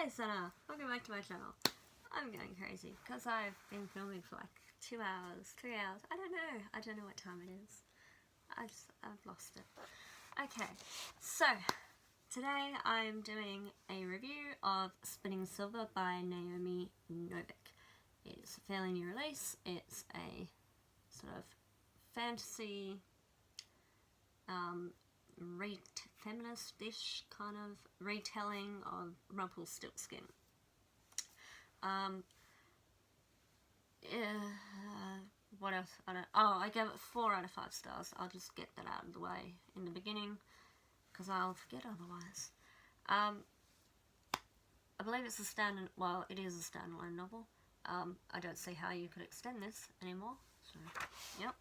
Hey Sana, welcome back to my channel. I'm going crazy because I've been filming for like 2 hours, 3 hours, I don't know what time it is. I've lost it. Okay, so today I'm doing a review of Spinning Silver by Naomi Novik. It's a fairly new release. It's a sort of fantasy, feminist-ish kind of retelling of Rumpelstiltskin. What else? I gave it 4 out of 5 stars. I'll just get that out of the way in the beginning because I'll forget otherwise. I believe it's a it is a standalone novel. I don't see how you could extend this anymore. So, yep.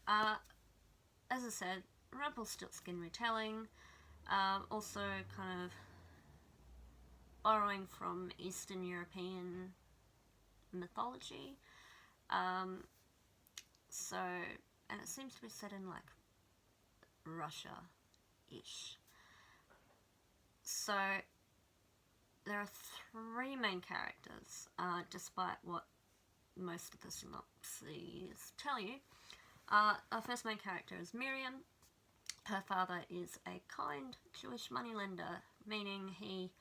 As I said, Rumpelstiltskin retelling, also kind of borrowing from Eastern European mythology. And it seems to be set in like Russia-ish. So there are 3 main characters, despite what most of the synopses tell you. Our first main character is Miriam. Her father is a kind Jewish moneylender, meaning he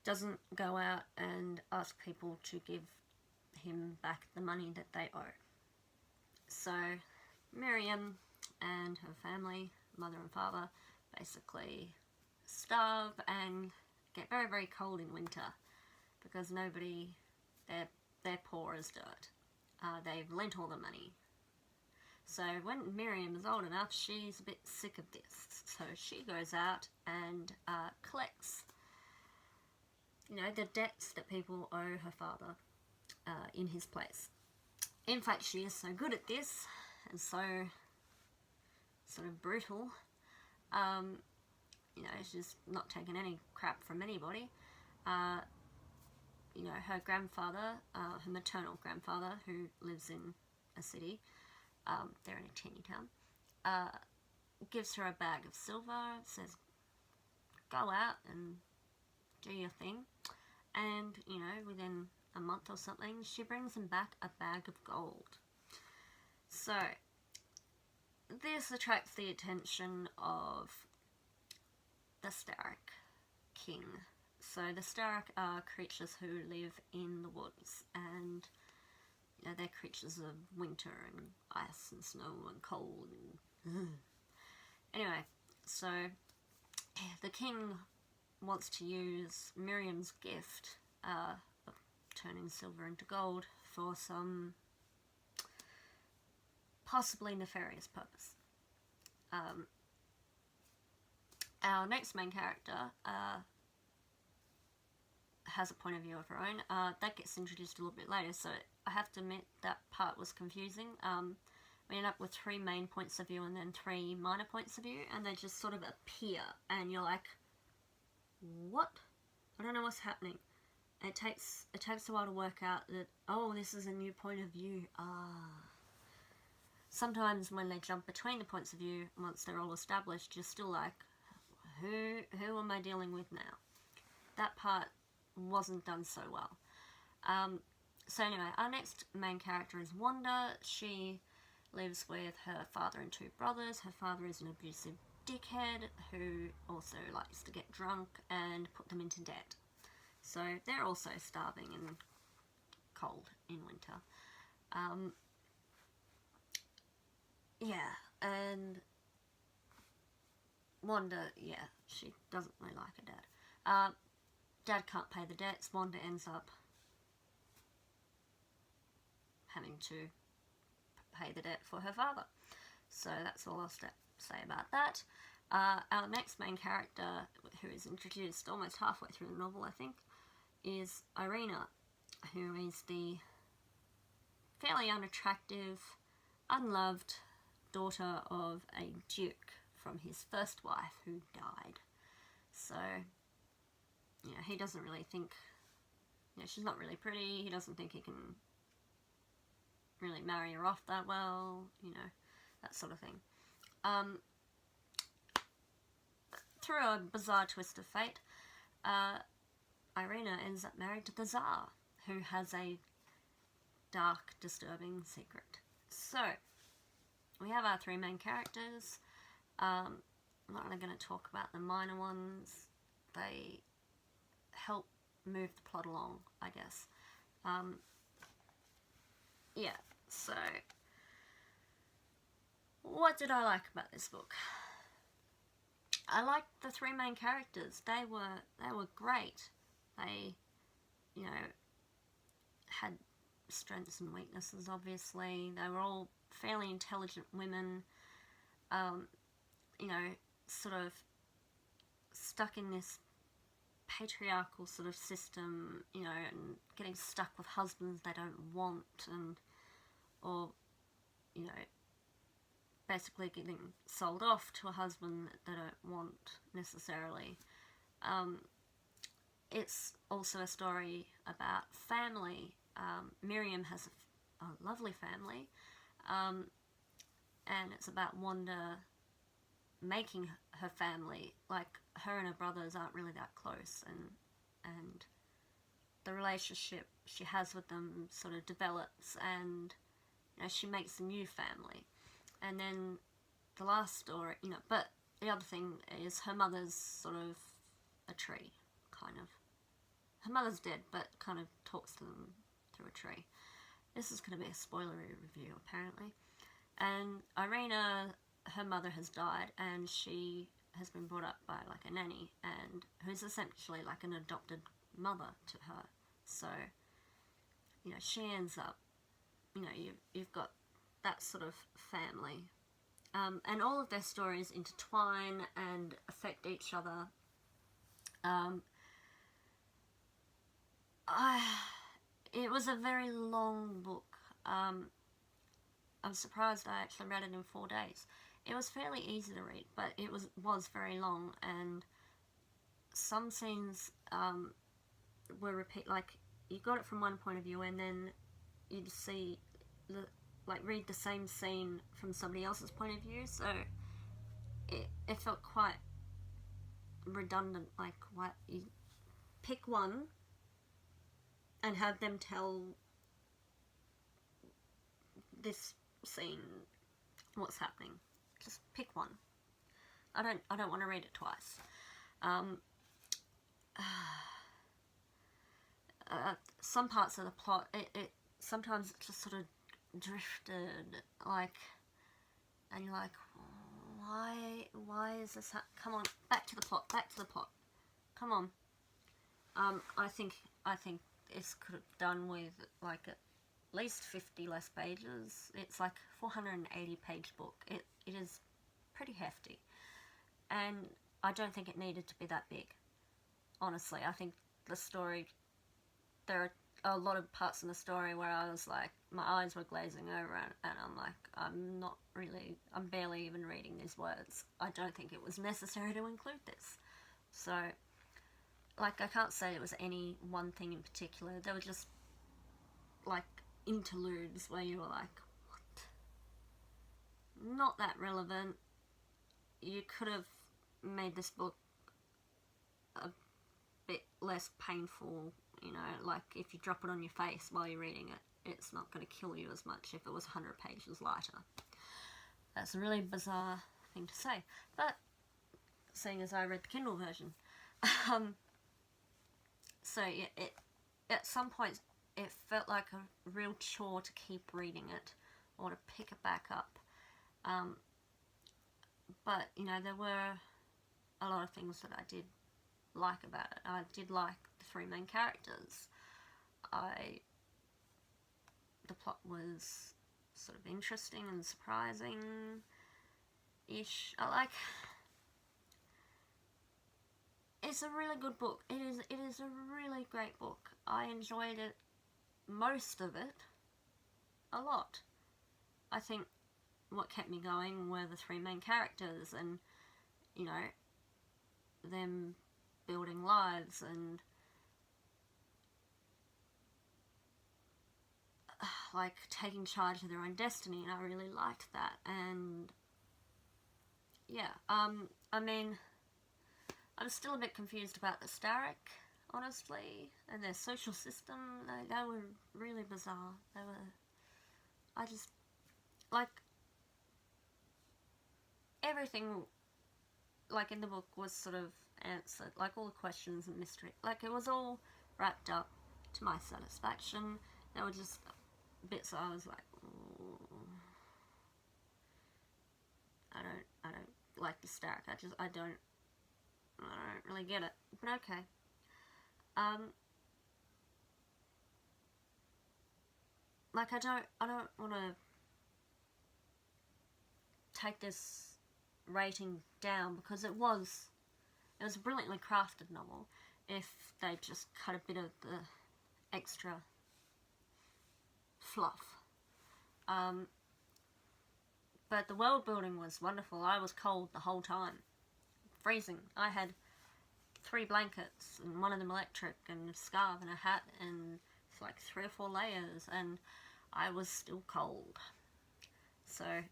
doesn't go out and ask people to give him back the money that they owe. So Miriam and her family, mother and father, basically starve and get very, very cold in winter because they're poor as dirt. They've lent all the money. So when Miriam is old enough, she's a bit sick of this. So she goes out and collects, the debts that people owe her father in his place. In fact, she is so good at this and so sort of brutal. She's not taking any crap from anybody. Her grandfather, her maternal grandfather, who lives in a city, they're in a teeny town, gives her a bag of silver, says, go out and do your thing. And, within a month or something, she brings him back a bag of gold. So, this attracts the attention of the Stark King. So the Stark are creatures who live in the woods, and they're creatures of winter and ice and snow and cold. And anyway, so the king wants to use Miriam's gift of turning silver into gold for some possibly nefarious purpose. Our next main character has a point of view of her own. That gets introduced a little bit later, so I have to admit that part was confusing. We end up with 3 main points of view and then 3 minor points of view, and they just sort of appear, and you're like, what? I don't know what's happening. It takes a while to work out that, oh, this is a new point of view. Sometimes when they jump between the points of view, once they're all established, you're still like, who am I dealing with now? That part wasn't done so well. So anyway, our next main character is Wanda. She lives with her father and 2 brothers. Her father is an abusive dickhead who also likes to get drunk and put them into debt. So they're also starving and cold in winter. And Wanda, she doesn't really like her dad. Dad can't pay the debts. Wanda ends up having to pay the debt for her father. So that's all I'll say about that. Our next main character, who is introduced almost halfway through the novel, I think, is Irina, who is the fairly unattractive, unloved daughter of a duke from his first wife who died. So, he doesn't really think, she's not really pretty, he doesn't think he can really marry her off that well, that sort of thing. Through a bizarre twist of fate, Irina ends up married to the Tsar, who has a dark, disturbing secret. So, we have our three main characters. I'm not really going to talk about the minor ones. They help move the plot along, I guess. Yeah, so what did I like about this book? I liked the three main characters. They were great. They, you know, had strengths and weaknesses, obviously. They were all fairly intelligent women, you know, sort of stuck in this patriarchal sort of system, you know, and getting stuck with husbands they don't want, or, you know, basically getting sold off to a husband that they don't want necessarily. It's also a story about family. Miriam has a lovely family, and it's about Wanda making her family. Like, her and her brothers aren't really that close, and the relationship she has with them sort of develops, and, you know, she makes a new family. And then the last story, you know, but the other thing is her mother's sort of a tree, kind of. Her mother's dead, but kind of talks to them through a tree. This is going to be a spoilery review, apparently. And Irina, her mother has died, and she has been brought up by, like, a nanny, and who's essentially like an adopted mother to her. So, you know, she ends up, you know, you've got that sort of family. And all of their stories intertwine and affect each other. It was a very long book. I'm surprised I actually read it in 4 days. It was fairly easy to read, but it was very long, and some scenes were like, you got it from one point of view, and then you'd see read the same scene from somebody else's point of view, so it felt quite redundant. Like, what, you pick one and have them tell this scene what's happening. Just pick one. I don't want to read it twice. Some parts of the plot, it sometimes it just sort of drifted, like, and you're like, why is this come on, back to the plot, come on. I think this could have done with, like, at least 50 less pages. It's like a 480 page book. It is pretty hefty, and I don't think it needed to be that big, honestly. I think the story, there are a lot of parts in the story where I was like, my eyes were glazing over, and I'm like, I'm barely even reading these words. I don't think it was necessary to include this. So, like, I can't say it was any one thing in particular. There were just, like, interludes where you were like, what? Not that relevant. You could have made this book a bit less painful, you know, like, if you drop it on your face while you're reading it, it's not going to kill you as much if it was 100 pages lighter. That's a really bizarre thing to say, but seeing as I read the Kindle version. So yeah, at some points it felt like a real chore to keep reading it or to pick it back up. But, you know, there were a lot of things that I did like about it. I did like the three main characters. The plot was sort of interesting and surprising-ish. It's a really good book. It is a really great book. I enjoyed it, most of it, a lot. I think what kept me going were the three main characters, and, you know, them building lives and, like, taking charge of their own destiny, and I really liked that. And yeah, I mean, I'm still a bit confused about the Starrick. honestly, and their social system, they were really bizarre. They were, I just, like, everything, like, in the book was sort of answered, like, all the questions and mystery, like, it was all wrapped up to my satisfaction. There were just bits I was like, I don't like the Stark. I don't really get it. But okay. Like, I don't want to take this rating down, because it was a brilliantly crafted novel. If they just cut a bit of the extra fluff. But the world building was wonderful. I was cold the whole time. Freezing. I had 3 blankets, and one of them electric, and a scarf, and a hat, and it's like 3 or 4 layers, and I was still cold. So,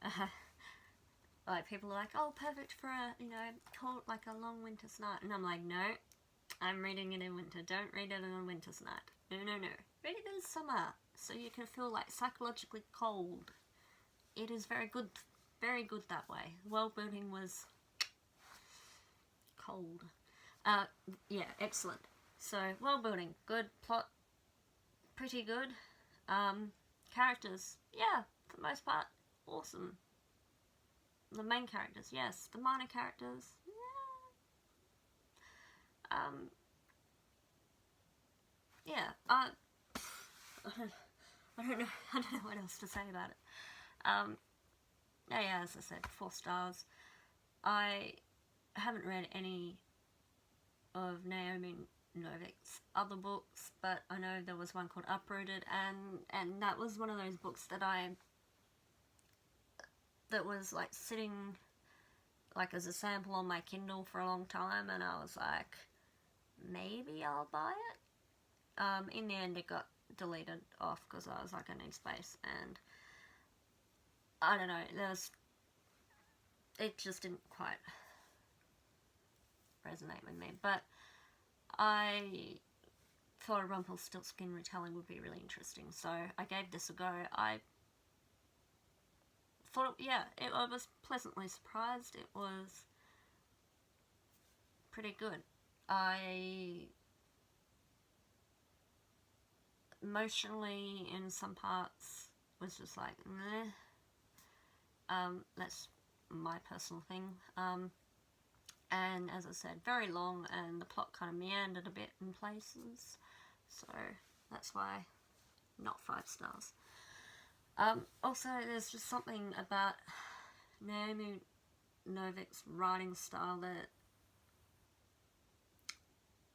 like, people are like, oh, perfect for a, you know, cold, like a long winter's night. And I'm like, no, I'm reading it in winter. Don't read it on a winter's night. No, no, no. Read it in summer, so you can feel, like, psychologically cold. It is very good that way. World building was cold. Yeah, excellent. So, world building, good. Plot, pretty good. Characters, yeah, for the most part, awesome. The main characters, yes. The minor characters, yeah. Yeah, I don't know what else to say about it. Yeah, as I said, 4 stars. I haven't read any of Naomi Novik's other books, but I know there was one called Uprooted, and that was one of those books that was like sitting like as a sample on my Kindle for a long time, and I was like, maybe I'll buy it. In the end, it got deleted off because I was like, I need space, and I don't know, it just didn't quite resonate with me, but I thought a Rumpelstiltskin retelling would be really interesting, so I gave this a go. I thought, I was pleasantly surprised. It was pretty good. I emotionally, in some parts, was just like, meh. That's my personal thing. And as I said, very long, and the plot kind of meandered a bit in places, so that's why not 5 stars. Also, there's just something about Naomi Novik's writing style that,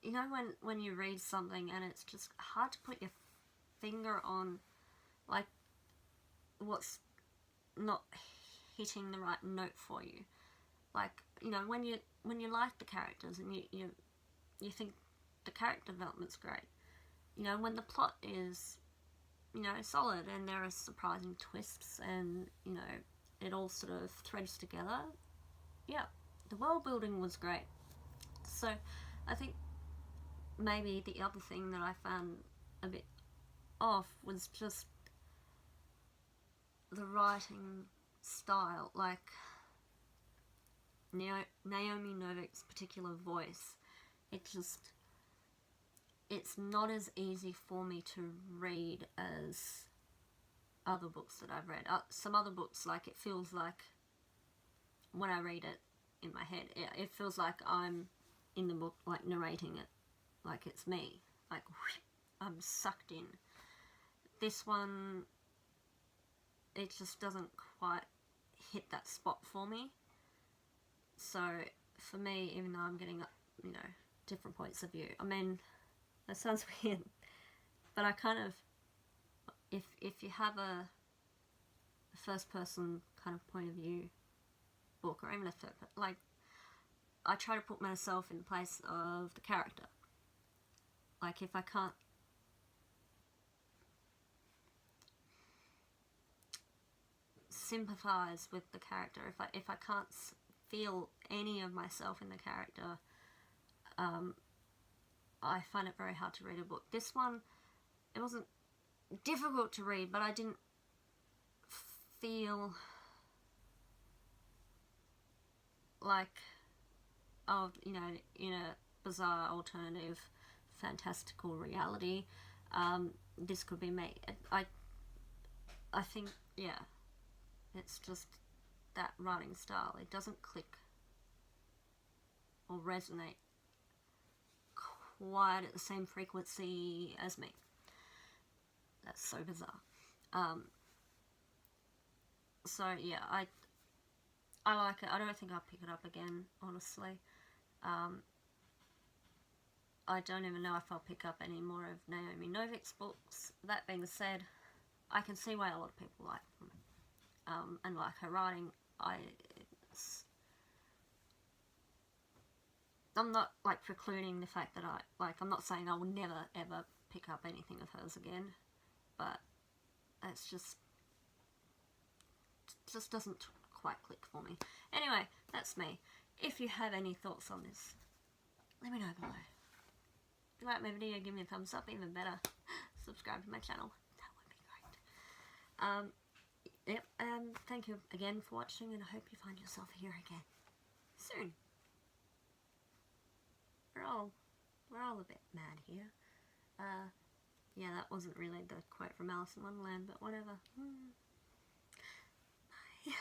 you know, when you read something and it's just hard to put your finger on, like, what's not hitting the right note for you. Like, you know, when you like the characters and you think the character development's great, you know, when the plot is, you know, solid and there are surprising twists and, you know, it all sort of threads together, yeah, the world building was great. So I think maybe the other thing that I found a bit off was just the writing style, like Naomi Novik's particular voice. It's not as easy for me to read as other books that I've read. Some other books, like, it feels like when I read it in my head, it feels like I'm in the book, like, narrating it, like it's me, like, I'm sucked in. This one, it just doesn't quite hit that spot for me. So for me, even though I'm getting, you know, different points of view, I mean, that sounds weird, but I kind of, if you have a first person kind of point of view book, or even a third, like, I try to put myself in the place of the character. Like, if I can't sympathize with the character, if I can't feel any of myself in the character, I find it very hard to read a book. This one, it wasn't difficult to read, but I didn't feel like, oh, you know, in a bizarre alternative fantastical reality, this could be me. I think, yeah, it's just that writing style. It doesn't click or resonate quite at the same frequency as me. That's so bizarre. So yeah, I like it. I don't think I'll pick it up again, honestly. I don't even know if I'll pick up any more of Naomi Novik's books. That being said, I can see why a lot of people like them. And like her writing, I'm not like precluding the fact that I'm not saying I will never ever pick up anything of hers again, but it's just doesn't quite click for me. Anyway, that's me. If you have any thoughts on this, let me know below. If you like my video, give me a thumbs up, even better. Subscribe to my channel, that would be great. Yep, thank you again for watching, and I hope you find yourself here again soon. We're all a bit mad here. Yeah, that wasn't really the quote from Alice in Wonderland, but whatever. Bye.